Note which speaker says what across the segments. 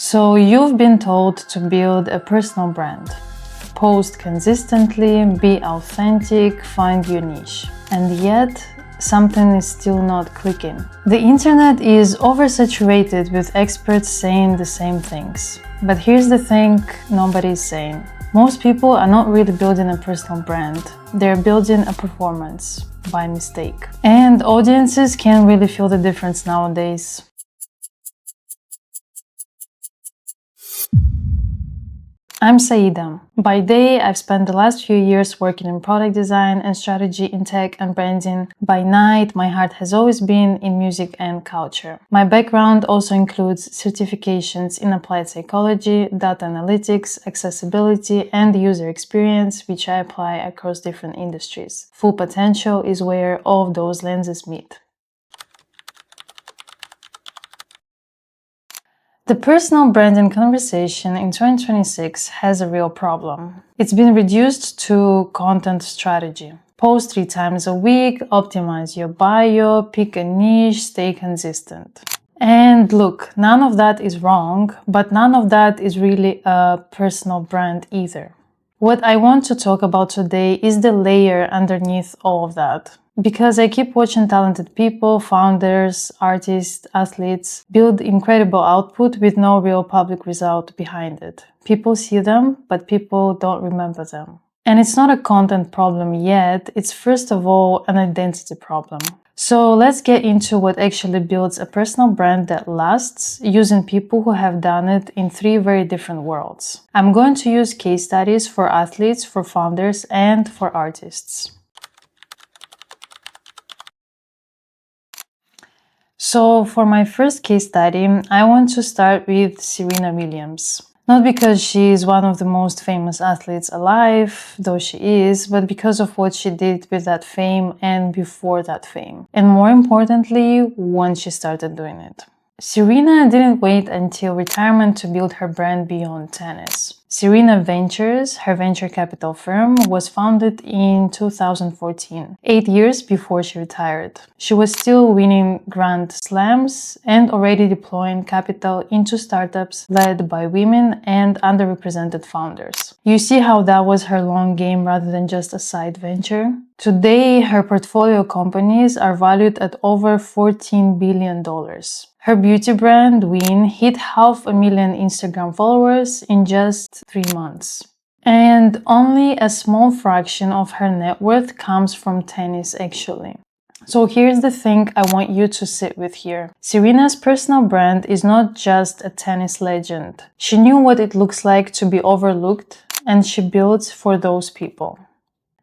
Speaker 1: So you've been told to build a personal brand. Post consistently, be authentic, find your niche. And yet, something is still not clicking. The internet is oversaturated with experts saying the same things. But here's the thing nobody is saying. Most people are not really building a personal brand. They're building a performance by mistake. And audiences can really feel the difference nowadays. I'm Saida. By day, I've spent the last few years working in product design and strategy in tech and branding. By night, my heart has always been in music and culture. My background also includes certifications in applied psychology, data analytics, accessibility, and user experience, which I apply across different industries. Full potential is where all of those lenses meet. The personal branding conversation in 2026 has a real problem. It's been reduced to content strategy. Post 3 times a week, optimize your bio, pick a niche, stay consistent. And look, none of that is wrong, but none of that is really a personal brand either. What I want to talk about today is the layer underneath all of that. Because I keep watching talented people, founders, artists, athletes build incredible output with no real public result behind it. People see them, but people don't remember them. And it's not a content problem yet, it's first of all an identity problem. So let's get into what actually builds a personal brand that lasts, using people who have done it in 3 very different worlds. I'm going to use case studies for athletes, for founders, and for artists. So for my first case study, I want to start with Serena Williams. Not because she is one of the most famous athletes alive, though she is, but because of what she did with that fame and before that fame. And more importantly, when she started doing it. Serena didn't wait until retirement to build her brand beyond tennis. Serena Ventures, her venture capital firm, was founded in 2014, 8 years before she retired. She was still winning Grand Slams and already deploying capital into startups led by women and underrepresented founders. You see how that was her long game rather than just a side venture? Today, her portfolio companies are valued at over $14 billion. Her beauty brand, Win, hit 500,000 Instagram followers in just 3 months. And only a small fraction of her net worth comes from tennis actually. So here's the thing I want you to sit with here. Serena's personal brand is not just a tennis legend. She knew what it looks like to be overlooked, and she built for those people.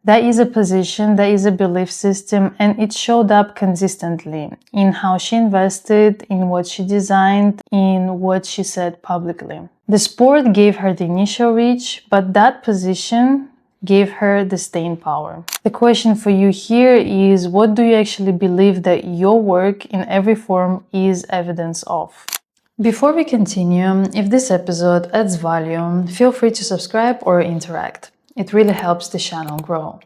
Speaker 1: That is a position, that is a belief system, and it showed up consistently in how she invested, in what she designed, in what she said publicly. The sport gave her the initial reach, but that position gave her the staying power. The question for you here is, what do you actually believe that your work in every form is evidence of? Before we continue, if this episode adds value, feel free to subscribe or interact. It really helps the channel grow.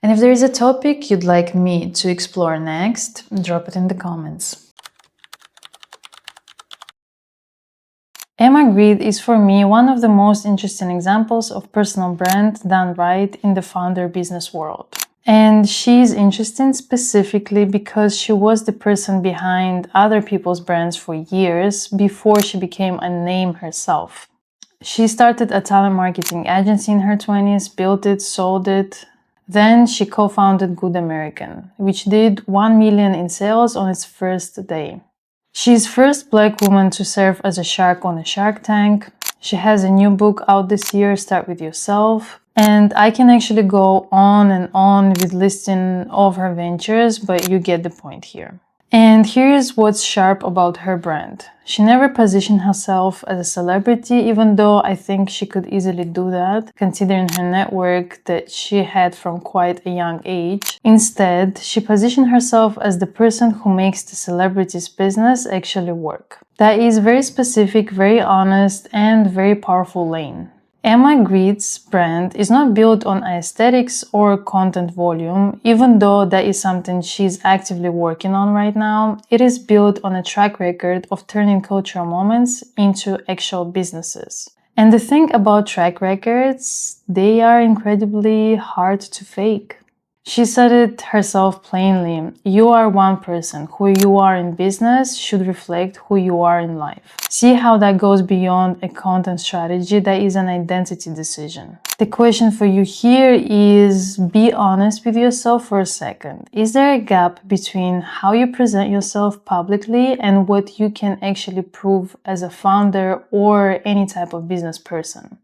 Speaker 1: And if there is a topic you'd like me to explore next, drop it in the comments. Emma Grede is for me one of the most interesting examples of personal brand done right in the founder business world. And she's interesting specifically because she was the person behind other people's brands for years before she became a name herself. She started a talent marketing agency in her 20s, built it, sold it. Then she co-founded Good American, which did 1 million in sales on its first day. She's first Black woman to serve as a shark on a Shark Tank. She has a new book out this year, Start With Yourself. And I can actually go on and on with listing all of her ventures, but you get the point here. And here's what's sharp about her brand. She never positioned herself as a celebrity, even though I think she could easily do that, considering her network that she had from quite a young age. Instead, she positioned herself as the person who makes the celebrity's business actually work. That is very specific, very honest, and very powerful lane. Emma Grede's brand is not built on aesthetics or content volume, even though that is something she's actively working on right now. It is built on a track record of turning cultural moments into actual businesses. And the thing about track records, they are incredibly hard to fake. She said it herself plainly. You are one person. Who you are in business should reflect who you are in life. See how that goes beyond a content strategy, that is an identity decision. The question for you here is, be honest with yourself for a second. Is there a gap between how you present yourself publicly and what you can actually prove as a founder or any type of business person?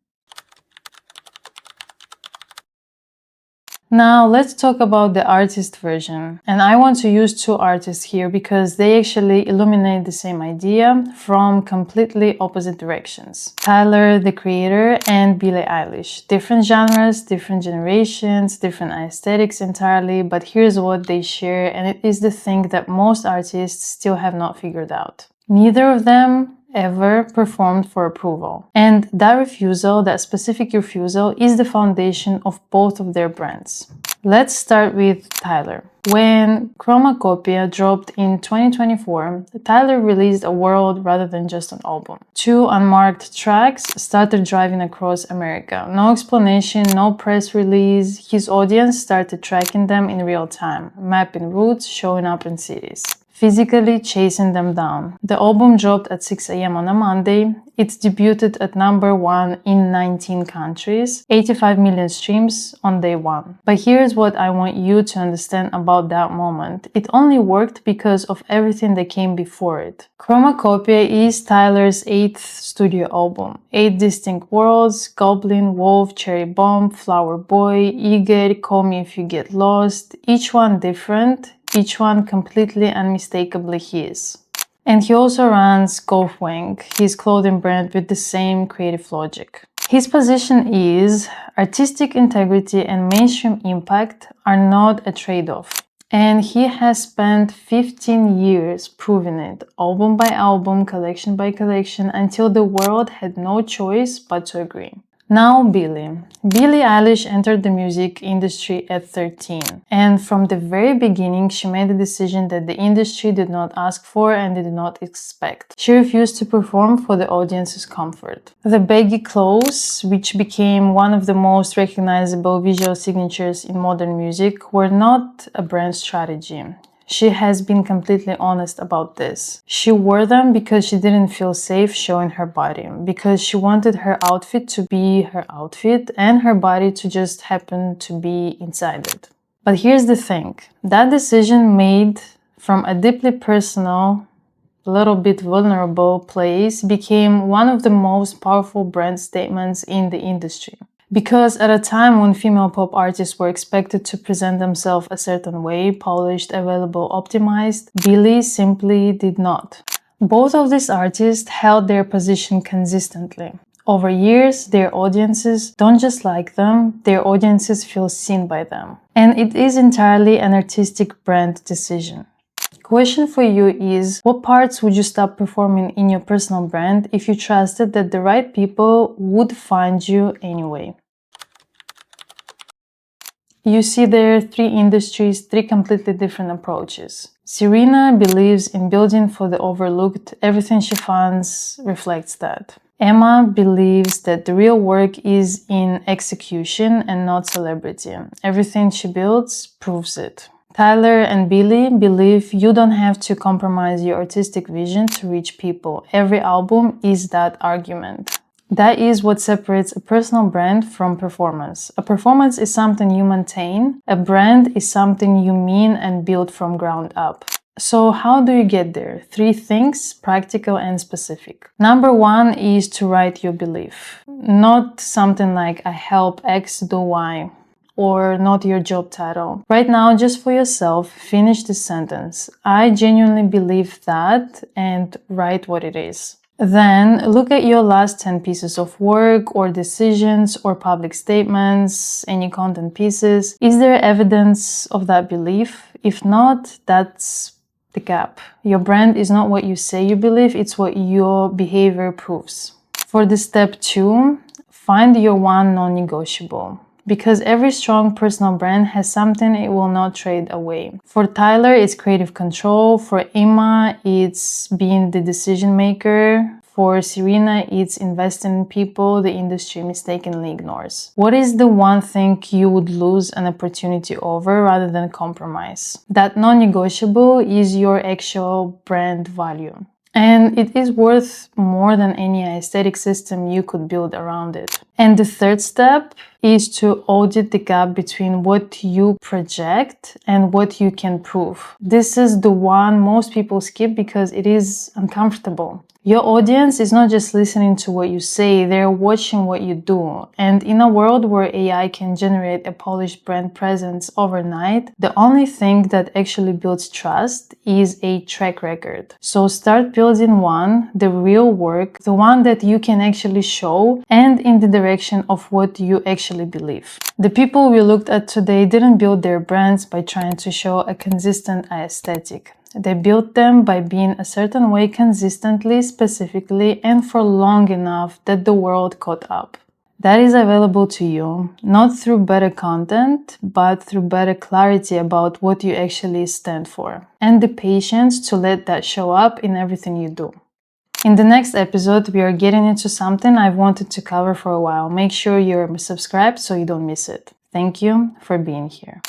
Speaker 1: Now let's talk about the artist version. And I want to use two artists here because they actually illuminate the same idea from completely opposite directions. Tyler, the Creator, and Billie Eilish. Different genres, different generations, different aesthetics entirely, but here's what they share, and it is the thing that most artists still have not figured out. Neither of them ever performed for approval. And that refusal, that specific refusal, is the foundation of both of their brands. Let's start with Tyler. When Chromacopia dropped in 2024, Tyler released a world rather than just an album. 2 unmarked tracks started driving across America. No explanation, no press release. His audience started tracking them in real time, mapping routes, showing up in cities, physically chasing them down. The album dropped at 6 a.m. on a Monday. It debuted at #1 in 19 countries, 85 million streams on day 1. But here's what I want you to understand about that moment. It only worked because of everything that came before it. Chromacopia is Tyler's 8th studio album. 8 distinct worlds: Goblin, Wolf, Cherry Bomb, Flower Boy, Eager, Call Me If You Get Lost. Each one different, each one completely unmistakably his. And he also runs Golfwing, his clothing brand with the same creative logic. His position is artistic integrity and mainstream impact are not a trade-off. And he has spent 15 years proving it, album by album, collection by collection, until the world had no choice but to agree. Now Billie. Billie Eilish entered the music industry at 13. And from the very beginning, she made a decision that the industry did not ask for and did not expect. She refused to perform for the audience's comfort. The baggy clothes, which became one of the most recognizable visual signatures in modern music, were not a brand strategy. She has been completely honest about this. She wore them because she didn't feel safe showing her body, because she wanted her outfit to be her outfit and her body to just happen to be inside it. But here's the thing. That decision made from a deeply personal, a little bit vulnerable place became one of the most powerful brand statements in the industry. Because at a time when female pop artists were expected to present themselves a certain way, polished, available, optimized, Billie simply did not. Both of these artists held their position consistently. Over years, their audiences don't just like them, their audiences feel seen by them. And it is entirely an artistic brand decision. Question for you is, what parts would you stop performing in your personal brand if you trusted that the right people would find you anyway? You see there are 3 industries, 3 completely different approaches. Serena believes in building for the overlooked. Everything she funds reflects that. Emma believes that the real work is in execution and not celebrity. Everything she builds proves it. Tyler and Billie believe you don't have to compromise your artistic vision to reach people. Every album is that argument. That is what separates a personal brand from performance. A performance is something you maintain. A brand is something you mean and build from ground up. So how do you get there? 3 things, practical and specific. Number 1 is to write your belief. Not something like I help X do Y, or not your job title. Right now, just for yourself, finish this sentence. I genuinely believe that, and write what it is. Then look at your last 10 pieces of work or decisions or public statements, any content pieces. Is there evidence of that belief? If not, that's the gap. Your brand is not what you say you believe, it's what your behavior proves. For the step 2, Find your one non-negotiable. Because every strong personal brand has something it will not trade away. For Tyler, it's creative control. For Emma, it's being the decision maker. For Serena, it's investing in people the industry mistakenly ignores. What is the one thing you would lose an opportunity over rather than compromise? That non-negotiable is your actual brand value. And it is worth more than any aesthetic system you could build around it. And the third step is to audit the gap between what you project and what you can prove. This is the one most people skip because it is uncomfortable. Your audience is not just listening to what you say, they're watching what you do. And in a world where AI can generate a polished brand presence overnight, the only thing that actually builds trust is a track record. So start building one, the real work, the one that you can actually show and in the direction of what you actually believe. The people we looked at today didn't build their brands by trying to show a consistent aesthetic. They built them by being a certain way consistently, specifically, and for long enough that the world caught up. That is available to you, not through better content, but through better clarity about what you actually stand for, and the patience to let that show up in everything you do. In the next episode, we are getting into something I've wanted to cover for a while. Make sure you're subscribed so you don't miss it. Thank you for being here.